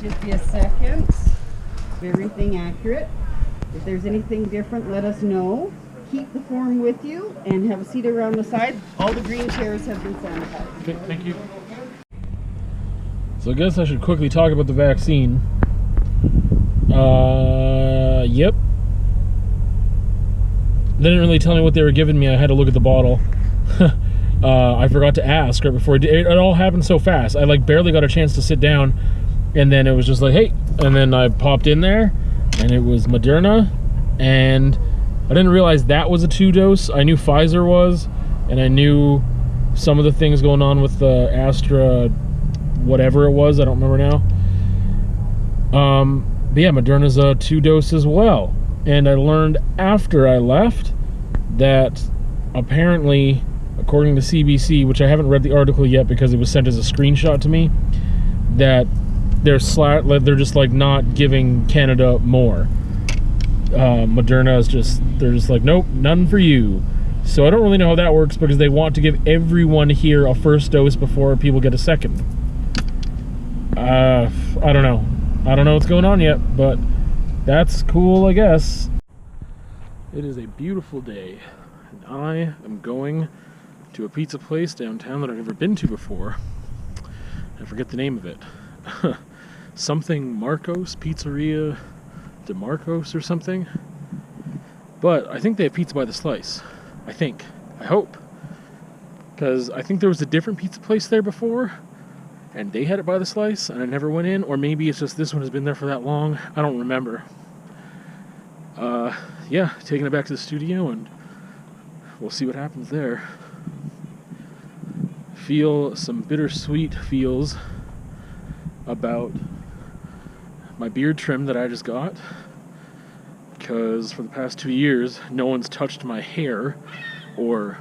just be a second. Everything accurate. If there's anything different, let us know. Keep the form with you and have a seat around the side. All the green chairs have been sanitized. Okay, thank you. So I guess I should quickly talk about the vaccine. Yep. They didn't really tell me what they were giving me. I had to look at the bottle. I forgot to ask right before it all happened so fast. I like barely got a chance to sit down, and then it was just like, hey, and then I popped in there, and it was Moderna, and I didn't realize that was a 2-dose. I knew Pfizer was, and I knew some of the things going on with the Astra, whatever it was. I don't remember now. But yeah, Moderna's a 2-dose as well. And I learned after I left that apparently, according to CBC, which I haven't read the article yet because it was sent as a screenshot to me, that they're just like not giving Canada more. Moderna is they're just like, nope, none for you. So I don't really know how that works because they want to give everyone here a first dose before people get a second. I don't know. I don't know what's going on yet, but that's cool, I guess. It is a beautiful day, and I am going to a pizza place downtown that I've never been to before. I forget the name of it. Something Marcos Pizzeria DeMarcos or something. But I think they have pizza by the slice. I think. I hope. Because I think there was a different pizza place there before, and they had it by the slice, and I never went in. Or maybe it's just this one has been there for that long. I don't remember. Yeah, taking it back to the studio, and we'll see what happens there. Feel some bittersweet feels about my beard trim that I just got, because for the past 2 years, no one's touched my hair or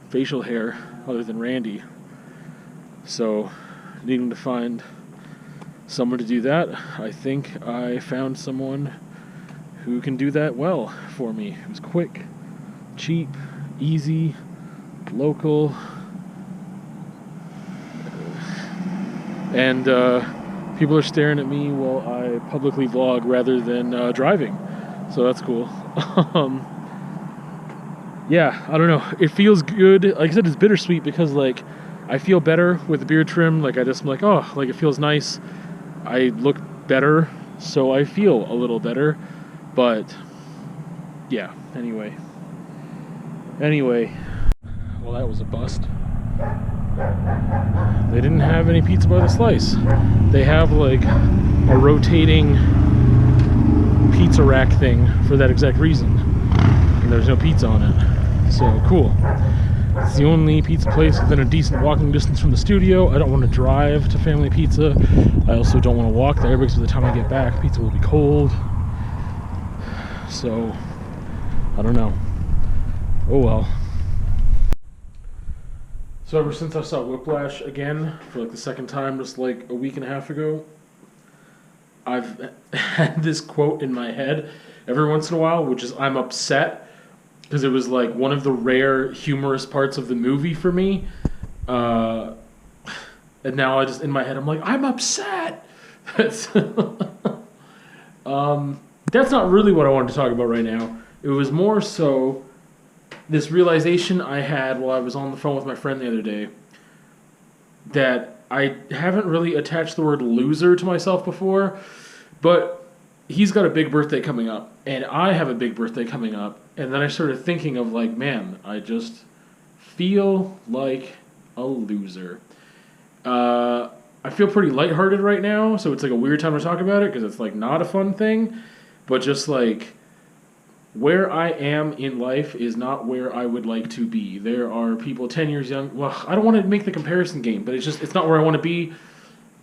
facial hair other than Randy. So, needing to find someone to do that, I think I found someone who can do that well for me. It was quick, cheap, easy, local, and people are staring at me while I publicly vlog rather than driving, so that's cool. Yeah, I don't know. It feels good. Like I said, it's bittersweet because like I feel better with the beard trim. Like I just am like, oh, like it feels nice. I look better, so I feel a little better. But yeah, anyway. Well, that was a bust. They didn't have any pizza by the slice. They have like a rotating pizza rack thing for that exact reason. And there's no pizza on it. So cool. It's the only pizza place within a decent walking distance from the studio. I don't want to drive to Family Pizza. I also don't want to walk there because by the time I get back, pizza will be cold. So, I don't know. Oh well. So ever since I saw Whiplash again, for like the second time just like a week and a half ago, I've had this quote in my head every once in a while, which is I'm upset, because it was like one of the rare humorous parts of the movie for me. And now I just, in my head, I'm like, I'm upset! That's not really what I wanted to talk about right now. It was more so this realization I had while I was on the phone with my friend the other day, that I haven't really attached the word loser to myself before, but he's got a big birthday coming up, and I have a big birthday coming up, and then I started thinking of like, man, I just feel like a loser. I feel pretty lighthearted right now, so it's like a weird time to talk about it, because it's like not a fun thing, but just like, where I am in life is not where I would like to be. There are people 10 years young. Well, I don't want to make the comparison game, but it's not where I want to be.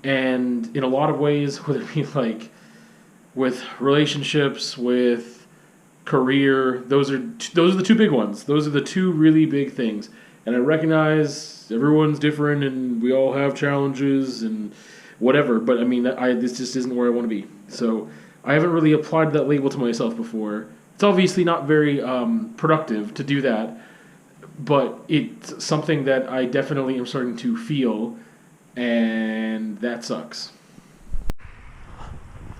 And in a lot of ways, whether it be like with relationships, with career, those are the two big ones. Those are the two really big things. And I recognize everyone's different and we all have challenges and whatever. But I mean, this just isn't where I want to be. So I haven't really applied that label to myself before. It's obviously not very productive to do that, but it's something that I definitely am starting to feel, and that sucks.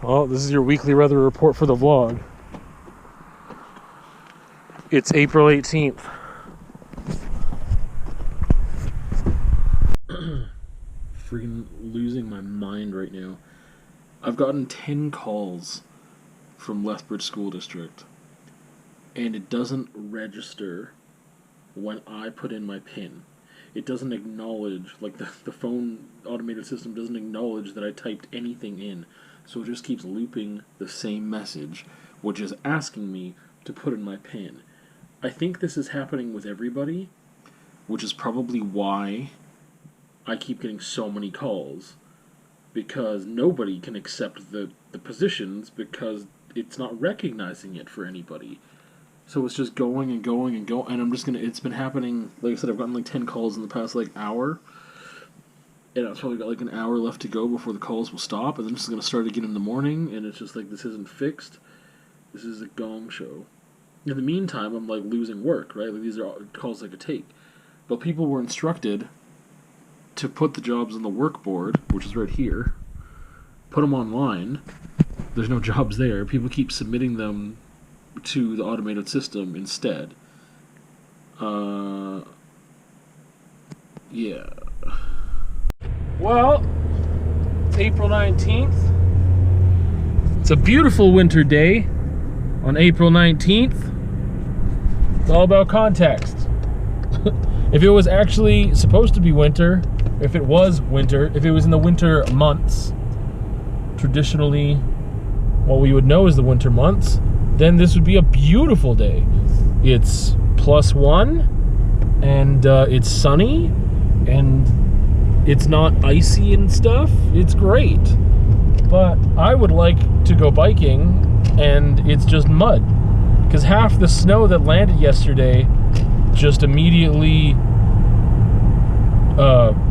Well, this is your weekly weather report for the vlog. It's April 18th. Freaking losing my mind right now. I've gotten 10 calls from Lethbridge School District, and it doesn't register when I put in my PIN. It doesn't acknowledge, like the phone automated system doesn't acknowledge that I typed anything in. So it just keeps looping the same message, which is asking me to put in my PIN. I think this is happening with everybody, which is probably why I keep getting so many calls, because nobody can accept the positions because it's not recognizing it for anybody. So it's just going and going and going, and it's been happening, like I said, I've gotten like 10 calls in the past like hour, and I've probably got like an hour left to go before the calls will stop, and then it's going to start again in the morning, and it's just like, this isn't fixed. This is a gong show. In the meantime, I'm like losing work, right? Like these are all calls I could take. But people were instructed to put the jobs on the work board, which is right here, put them online. There's no jobs there. People keep submitting them to the automated system instead. Yeah. Well, it's April 19th. It's a beautiful winter day on April 19th. It's all about context. If it was actually supposed to be winter, if it was in the winter months, traditionally what we would know as the winter months, then this would be a beautiful day. It's +1, and it's sunny, and it's not icy and stuff. It's great. But I would like to go biking, and it's just mud. Because half the snow that landed yesterday just immediately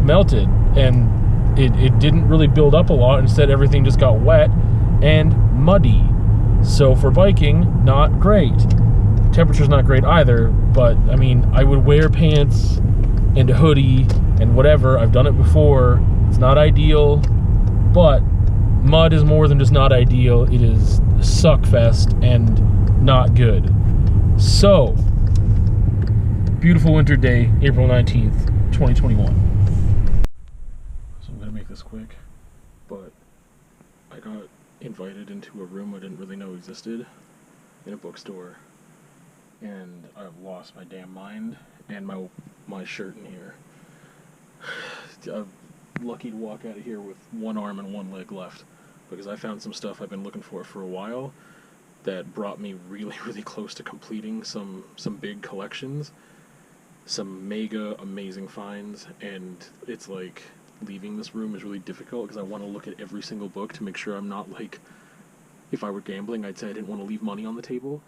melted, and it didn't really build up a lot. Instead, everything just got wet and muddy. So for biking, not great. Temperature's not great either, but I mean, I would wear pants and a hoodie and whatever. I've done it before. It's not ideal, but mud is more than just not ideal. It is suckfest and not good. So, beautiful winter day, April 19th, 2021. So I'm gonna make this quick, but I got invited into a room I didn't really know existed in a bookstore, and I've lost my damn mind and my shirt in here. I'm lucky to walk out of here with one arm and one leg left, because I found some stuff I've been looking for a while that brought me really, really close to completing some big collections, some mega amazing finds, and it's like leaving this room is really difficult because I want to look at every single book to make sure I'm not like, if I were gambling, I'd say I didn't want to leave money on the table.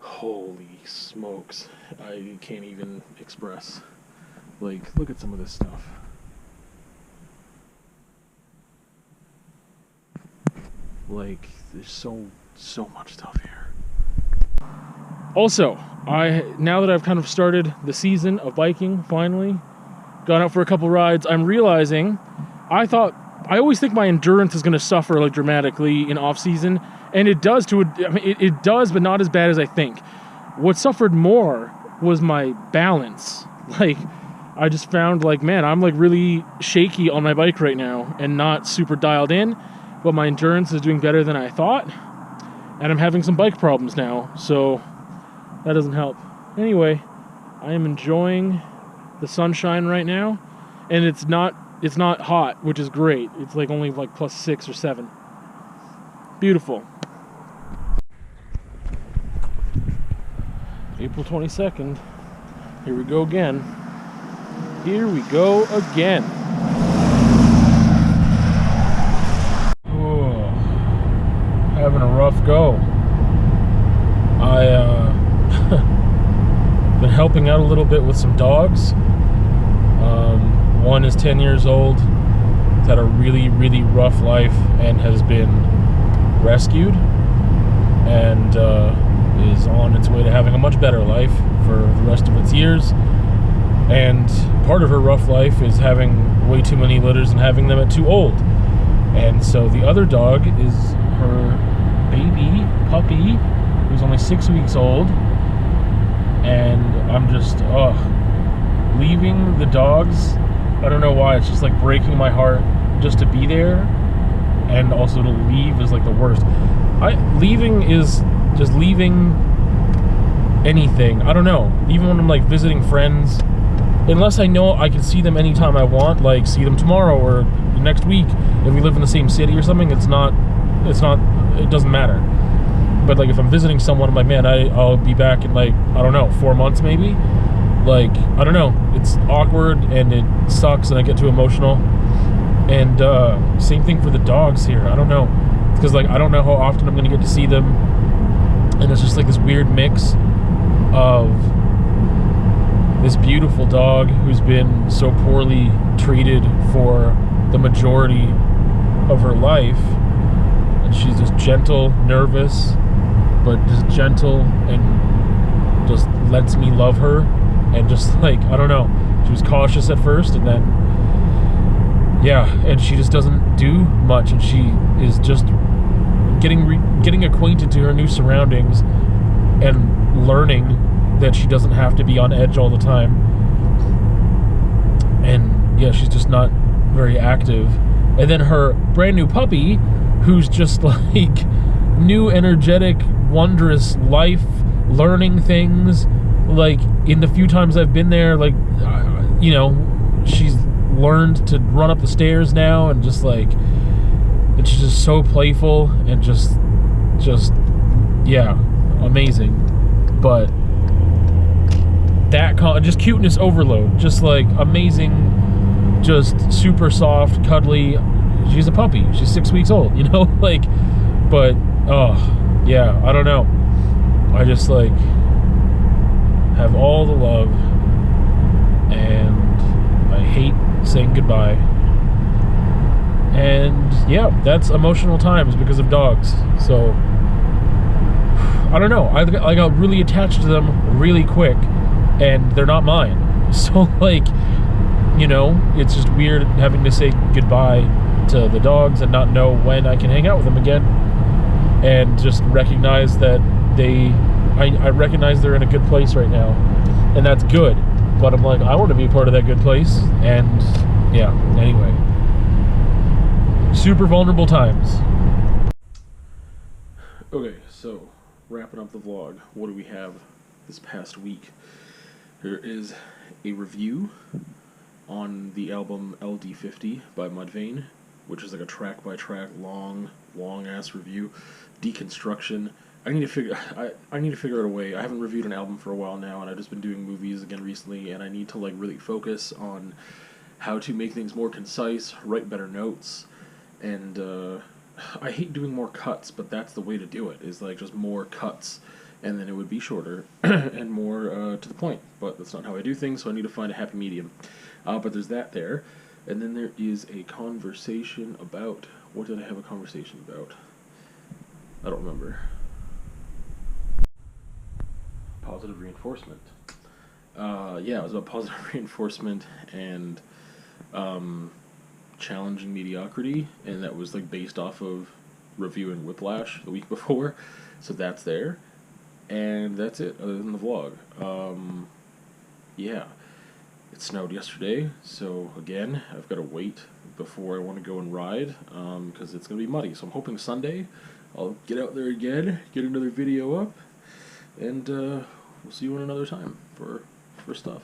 Holy smokes, I can't even express. Like, look at some of this stuff. Like, there's so much stuff here. Also, now that I've kind of started the season of biking, finally, gone out for a couple rides, I'm realizing, I always think my endurance is going to suffer like dramatically in off season, and it does it does, but not as bad as I think. What suffered more was my balance. Like, I just found like, man, I'm like really shaky on my bike right now and not super dialed in, but my endurance is doing better than I thought, and I'm having some bike problems now, so that doesn't help. Anyway, I am enjoying the sunshine right now, and it's not hot, which is great. It's like only like +6 or 7. Beautiful. April 22nd. Here we go again. Here we go again. Oh, having a rough go. Been helping out a little bit with some dogs. One is 10 years old. He's had a really, really rough life and has been rescued, and is on its way to having a much better life for the rest of its years. And part of her rough life is having way too many litters and having them at too old. And so the other dog is her baby puppy, who's only 6 weeks old, and I'm just leaving the dogs. I don't know why, it's just like breaking my heart just to be there, and also to leave is like the worst. Leaving is just leaving anything. I don't know. Even when I'm like visiting friends, unless I know I can see them anytime I want, like see them tomorrow or next week, if we live in the same city or something, it doesn't matter. But like if I'm visiting someone, I'm like, man, I'll be back in like, I don't know, 4 months maybe. Like, I don't know, it's awkward and it sucks and I get too emotional. And same thing for the dogs here. I don't know, because like I don't know how often I'm gonna get to see them, and it's just like this weird mix of this beautiful dog who's been so poorly treated for the majority of her life, and she's just gentle, nervous, but just gentle and just lets me love her. And just like, I don't know, she was cautious at first, and then yeah, and she just doesn't do much, and she is just getting acquainted to her new surroundings and learning that she doesn't have to be on edge all the time. And yeah, she's just not very active. And then her brand new puppy, who's just like new, energetic, wondrous life, learning things. Like in the few times I've been there, like you know, she's learned to run up the stairs now, and just like, and she's just so playful and just yeah, amazing. But that just cuteness overload, just like amazing, just super soft, cuddly. She's a puppy. She's 6 weeks old, you know, like. But oh yeah, I don't know. I just like have all the love, and I hate saying goodbye. And yeah, that's emotional times because of dogs. So I don't know, I got really attached to them really quick, and they're not mine. So like, you know, it's just weird having to say goodbye to the dogs and not know when I can hang out with them again, and just recognize that I recognize they're in a good place right now, and that's good. But I'm like, I want to be a part of that good place. And yeah, anyway, super vulnerable times. Okay, so wrapping up the vlog, what do we have this past week? There is a review on the album LD50 by Mudvayne, which is like a track by track long ass review. Deconstruction. I need to figure out a way. I haven't reviewed an album for a while now, and I've just been doing movies again recently, and I need to like really focus on how to make things more concise, write better notes, and I hate doing more cuts, but that's the way to do it, is like just more cuts, and then it would be shorter and more to the point. But that's not how I do things, so I need to find a happy medium. But there's that there, and then there is a conversation about, what did I have a conversation about? I don't remember. Positive reinforcement. Yeah, it was about positive reinforcement and challenging mediocrity, and that was like based off of reviewing Whiplash the week before, so that's there, and that's it other than the vlog. Yeah, it snowed yesterday, so again, I've got to wait before I want to go and ride, because it's going to be muddy, so I'm hoping Sunday I'll get out there again, get another video up, and we'll see you another time for stuff.